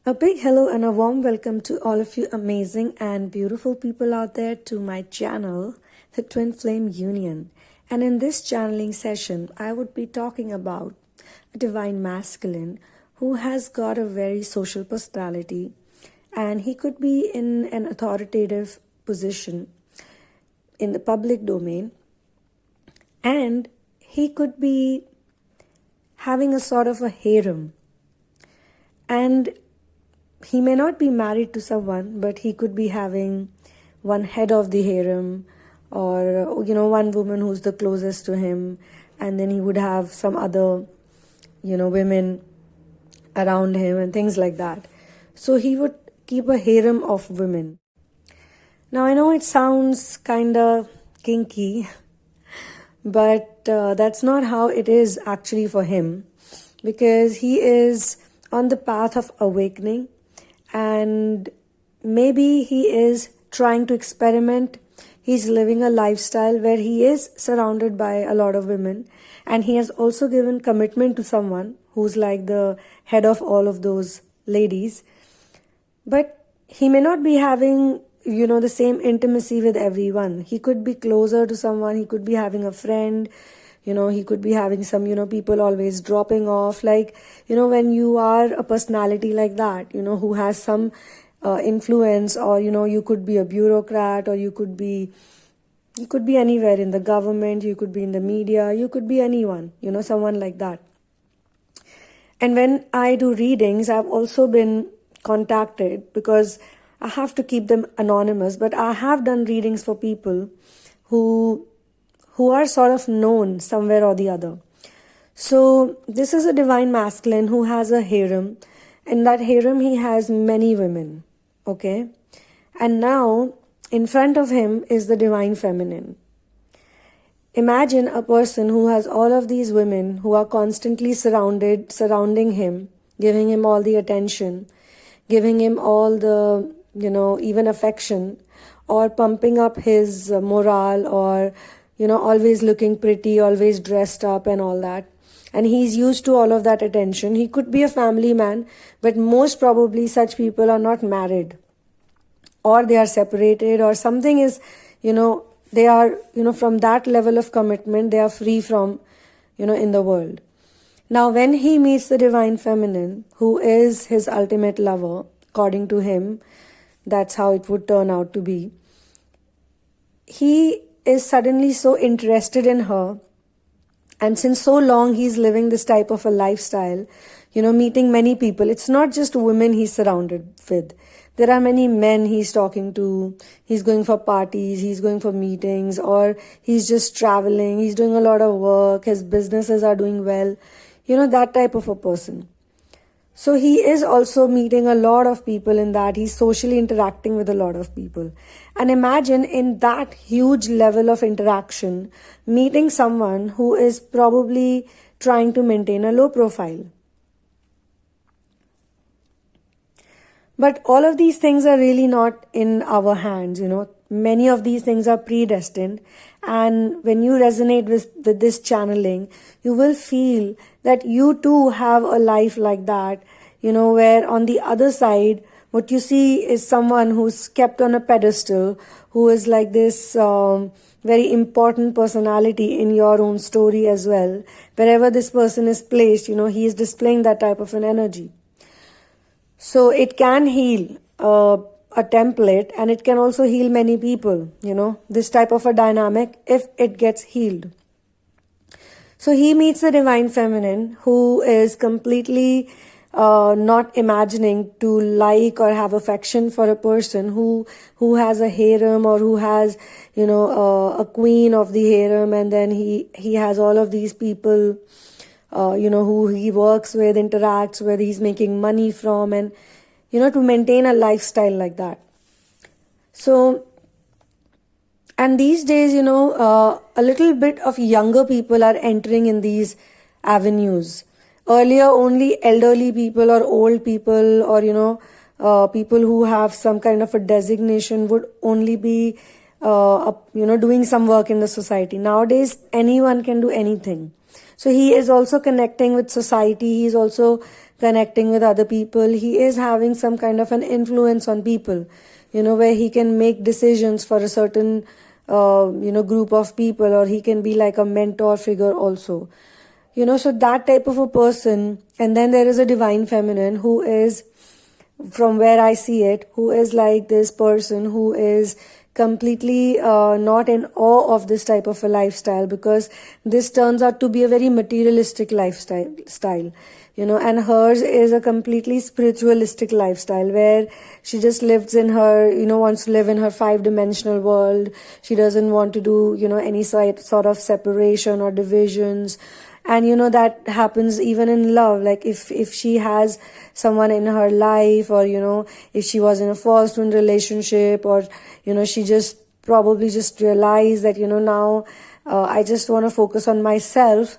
A big hello and a warm welcome to all of you amazing and beautiful people out there to my channel, the Twinflame Union. And in this channeling session, I would be talking about a divine masculine who has got a very social personality, and he could be in an authoritative position in the public domain, and he could be having a sort of a harem. And he may not be married to someone, but he could be having one head of the harem, or one woman who's the closest to him, and then he would have some other women around him and things like that. So he would keep a harem of women. Now I know it sounds kind of kinky, but that's not how it is actually for him, because he is on the path of awakening. And maybe he is trying to experiment. He's living a lifestyle where he is surrounded by a lot of women, and he has also given commitment to someone who's like the head of all of those ladies. But he may not be having the same intimacy with everyone. He could be closer to someone. He could be having a friend. He could be having some, people always dropping off. Like, when you are a personality like that, who has some influence, or, you could be a bureaucrat, or you could be anywhere in the government, you could be in the media, you could be anyone, someone like that. And when I do readings, I've also been contacted, because I have to keep them anonymous, but I have done readings for people who are sort of known somewhere or the other. So this is a divine masculine who has a harem. In that harem, he has many women, okay? And now, in front of him is the divine feminine. Imagine a person who has all of these women who are constantly surrounding him, giving him all the attention, giving him all the, even affection, or pumping up his morale, or always looking pretty, always dressed up and all that. And he's used to all of that attention. He could be a family man, but most probably such people are not married, or they are separated, or something is, they are, from that level of commitment, they are free from, in the world. Now, when he meets the divine feminine, who is his ultimate lover, according to him, that's how it would turn out to be. He is suddenly so interested in her, and since so long he's living this type of a lifestyle, meeting many people. It's not just women he's surrounded with. There are many men he's talking to. He's going for parties, he's going for meetings, or he's just traveling, he's doing a lot of work, his businesses are doing well, that type of a person. So he is also meeting a lot of people in that. He's socially interacting with a lot of people. And imagine in that huge level of interaction, meeting someone who is probably trying to maintain a low profile. But all of these things are really not in our hands, Many of these things are predestined. And when you resonate with this channeling, you will feel that you too have a life like that, where on the other side, what you see is someone who's kept on a pedestal, who is like this very important personality in your own story as well. Wherever this person is placed, he is displaying that type of an energy. So it can heal a template, and it can also heal many people, this type of a dynamic, if it gets healed. So he meets the divine feminine, who is completely not imagining to like or have affection for a person who has a harem, or who has, a queen of the harem, and then he has all of these people, who he works with, interacts with, he's making money from, and, to maintain a lifestyle like that. So, and these days, a little bit of younger people are entering in these avenues. Earlier, only elderly people or old people, or, people who have some kind of a designation would only be, doing some work in the society. Nowadays, anyone can do anything. So he is also connecting with society. He is also connecting with other people. He is having some kind of an influence on people, where he can make decisions for a certain, group of people, or he can be like a mentor figure also. So that type of a person. And then there is a divine feminine who is, from where I see it, who is like this person who is completely not in awe of this type of a lifestyle, because this turns out to be a very materialistic lifestyle, and hers is a completely spiritualistic lifestyle where she just lives in her, wants to live in her 5-dimensional world. She doesn't want to do, any sort of separation or divisions. And that happens even in love. Like if she has someone in her life, or if she was in a false twin relationship, or she just probably just realized that now I just want to focus on myself,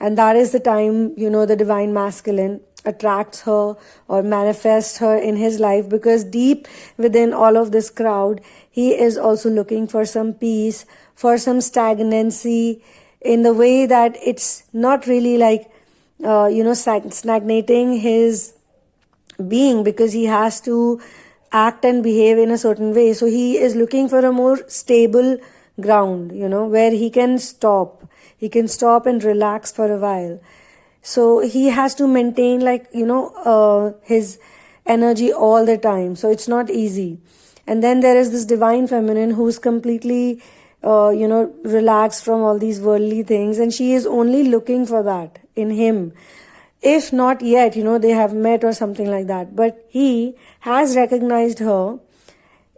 and that is the time the divine masculine attracts her or manifests her in his life, because deep within all of this crowd, he is also looking for some peace, for some stagnancy, in the way that it's not really like, stagnating his being, because he has to act and behave in a certain way. So he is looking for a more stable ground, where he can stop. He can stop and relax for a while. So he has to maintain his energy all the time. So it's not easy. And then there is this divine feminine who's completely relaxed from all these worldly things, and she is only looking for that in him. If not yet, they have met or something like that, but he has recognized her,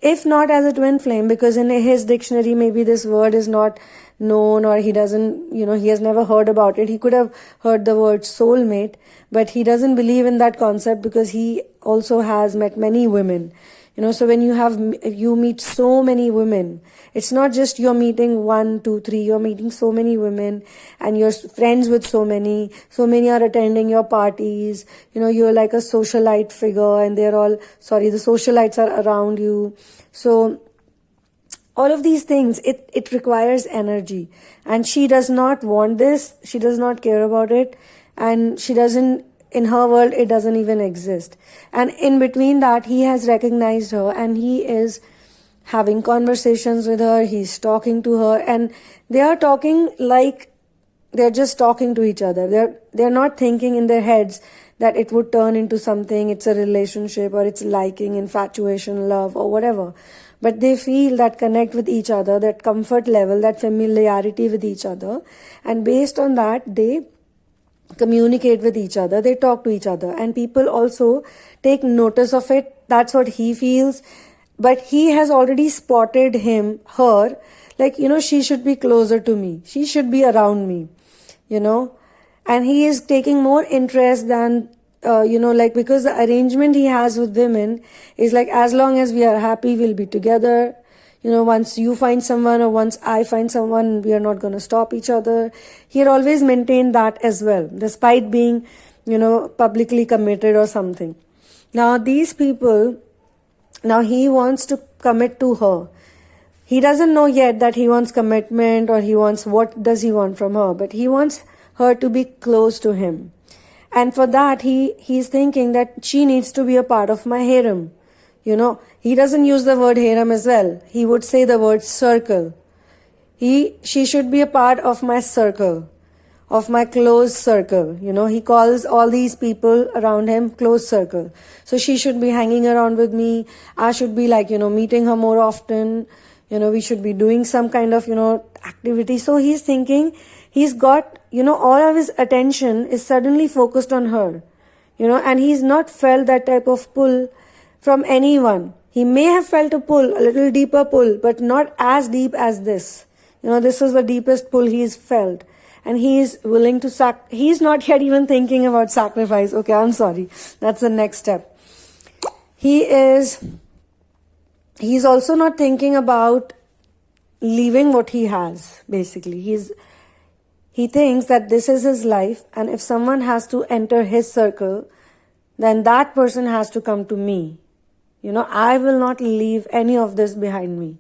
if not as a twin flame, because in his dictionary maybe this word is not known, or he doesn't, he has never heard about it. He could have heard the word soulmate, but he doesn't believe in that concept, because he also has met many women. So when you meet so many women, it's not just you're meeting 1, 2, 3, you're meeting so many women, and you're friends with so many are attending your parties, you're like a socialite figure, and the socialites are around you. So all of these things, it requires energy, and she does not want this, she does not care about it, and she doesn't, in her world, it doesn't even exist. And in between that, he has recognized her, and he is having conversations with her, he's talking to her, and they are talking like they're just talking to each other. They're not thinking in their heads that it would turn into something, it's a relationship, or it's liking, infatuation, love, or whatever. But they feel that connect with each other, that comfort level, that familiarity with each other, and based on that, they communicate with each other, they talk to each other, and people also take notice of it. That's what he feels. But he has already spotted her, like, she should be closer to me, she should be around me, and he is taking more interest than, because the arrangement he has with women is like, as long as we are happy, we'll be together. Once you find someone, or once I find someone, we are not going to stop each other. He had always maintained that as well, despite being, publicly committed or something. Now, these people, now he wants to commit to her. He doesn't know yet that he wants commitment, or what does he want from her, but he wants her to be close to him. And for that, he's thinking that she needs to be a part of my harem. He doesn't use the word harem as well. He would say the word circle. She should be a part of my circle, of my close circle. He calls all these people around him close circle. So she should be hanging around with me. I should be meeting her more often. We should be doing some kind of, activity. So he's thinking, he's got, all of his attention is suddenly focused on her, and he's not felt that type of pull from anyone. He may have felt a pull, a little deeper pull, but not as deep as this. This is the deepest pull he's felt. And he is willing to he's not yet even thinking about sacrifice. Okay, I'm sorry. That's the next step. He's also not thinking about leaving what he has, basically. He thinks that this is his life, and if someone has to enter his circle, then that person has to come to me. I will not leave any of this behind me.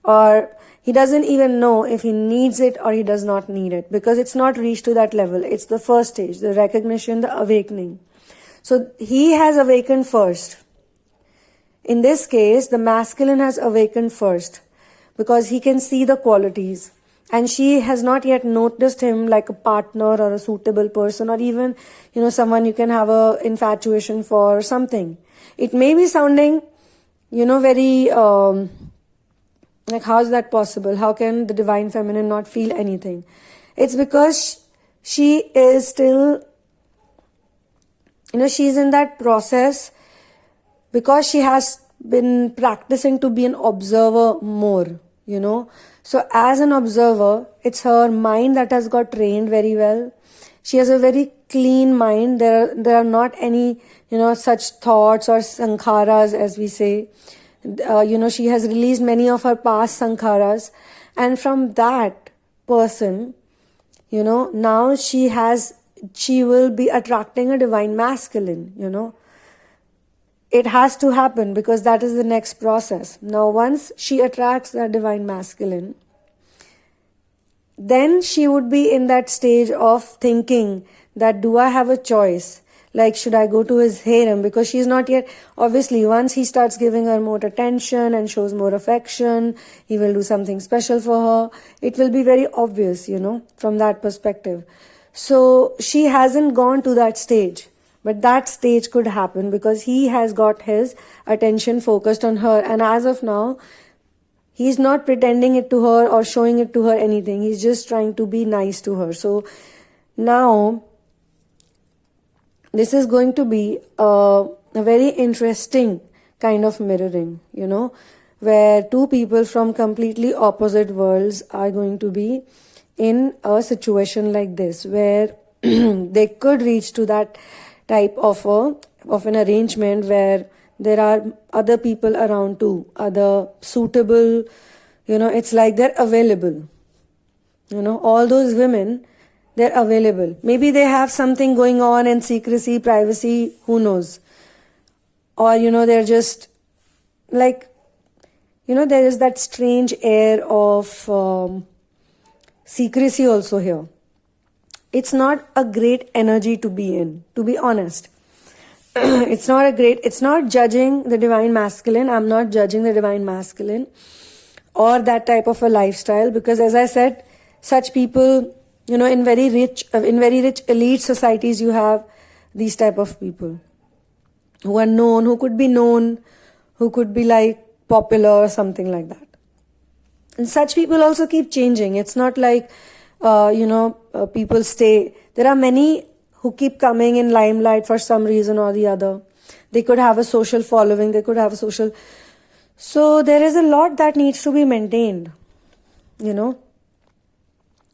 or he doesn't even know if he needs it or he does not need it, because it's not reached to that level. It's the first stage, the recognition, the awakening. So he has awakened first. In this case, the masculine has awakened first because he can see the qualities, and she has not yet noticed him like a partner or a suitable person, or even, someone you can have a infatuation for or something. It may be sounding, very, like, how is that possible? How can the divine feminine not feel anything? It's because she is still, she's in that process, because she has been practicing to be an observer more, So as an observer, it's her mind that has got trained very well. She has a very clean mind. There are not any, such thoughts or sankharas, as we say. She has released many of her past sankharas. And from that person, now she will be attracting a divine masculine, It has to happen because that is the next process. Now, once she attracts that divine masculine, then she would be in that stage of thinking that, do I have a choice? Like, should I go to his harem? Because she's not yet, obviously, once he starts giving her more attention and shows more affection, he will do something special for her. It will be very obvious, from that perspective. So she hasn't gone to that stage. But that stage could happen because he has got his attention focused on her. And as of now, he's not pretending it to her or showing it to her anything. He's just trying to be nice to her. So now, this is going to be a very interesting kind of mirroring, where two people from completely opposite worlds are going to be in a situation like this, where they could reach to that type of an arrangement where there are other people around too, other suitable, it's like they're available. All those women, they're available. Maybe they have something going on in secrecy, privacy, who knows. Or, they're just like, there is that strange air of secrecy also here. It's not a great energy to be in, to be honest. It's not judging the divine masculine. I'm not judging the divine masculine or that type of a lifestyle, because as I said, such people, in very rich elite societies, you have these type of people who are known, who could be like popular or something like that. And such people also keep changing. It's not like, people stay. There are many who keep coming in limelight for some reason or the other. They could have a social following. So there is a lot that needs to be maintained,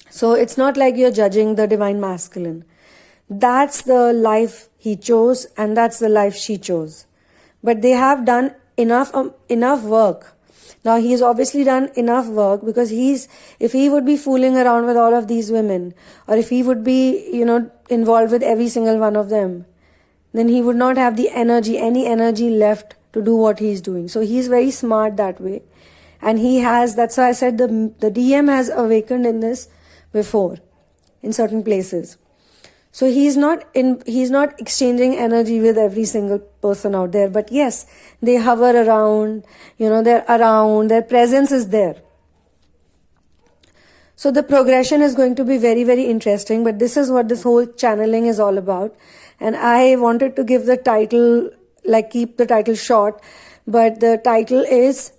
So it's not like you're judging the divine masculine. That's the life he chose and that's the life she chose. But they have done enough work. Now, he's obviously done enough work, because if he would be fooling around with all of these women, or if he would be, involved with every single one of them, then he would not have any energy left to do what he's doing. So he's very smart that way. And that's why I said the DM has awakened in this before, in certain places. So he's not exchanging energy with every single person out there. But yes, they hover around, they're around, their presence is there. So the progression is going to be very, very interesting. But this is what this whole channeling is all about. And I wanted to give the title, keep the title short. But the title is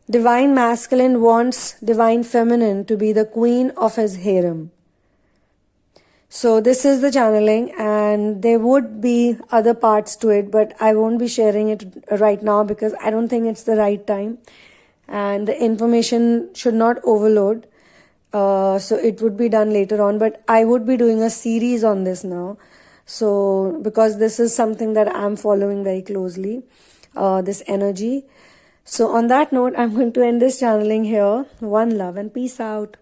Divine Masculine Wants Divine Feminine to be the Queen of His Harem. So this is the channeling, and there would be other parts to it, but I won't be sharing it right now because I don't think it's the right time. And the information should not overload. So it would be done later on, but I would be doing a series on this now. So because this is something that I'm following very closely, this energy. So on that note, I'm going to end this channeling here. One love and peace out.